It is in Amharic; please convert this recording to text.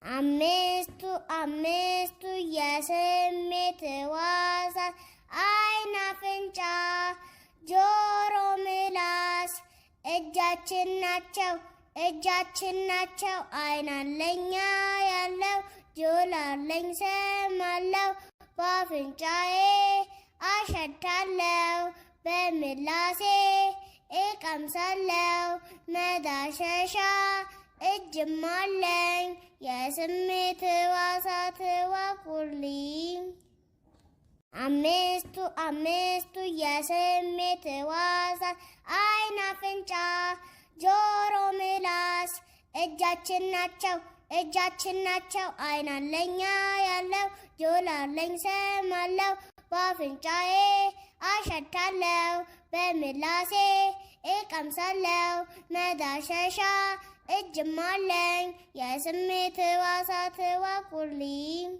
አምስቱ የስሜት ሕዋሳት ዓይን፣ አፍንጫ፣ ጆሮ፣ ምላስ እጃችን ናቸው። ዓይን አለኝ ያለው ጆሮ አለኝ ሰማለው በአፍንጫዬ አሸታለው በምላሴ እቀምሳለው መዳሸሻ እጅም አለኝ የስሜት ሕዋሳት እወቁልኝ። አምስቱ የስሜት ሕዋሳት ዓይን፣ አፍንጫ፣ ጆሮ፣ ምላስ እጃችን ናቸው። ዓይን አለኝ ያለው ጆሮ አለኝ ሰማለው በአፍንጫዬ አሸታለው በምላሴ እቀምሳለው መዳሸሻ እጅም አለኝ የስሜት ሕዋሳት እወቁልኝ።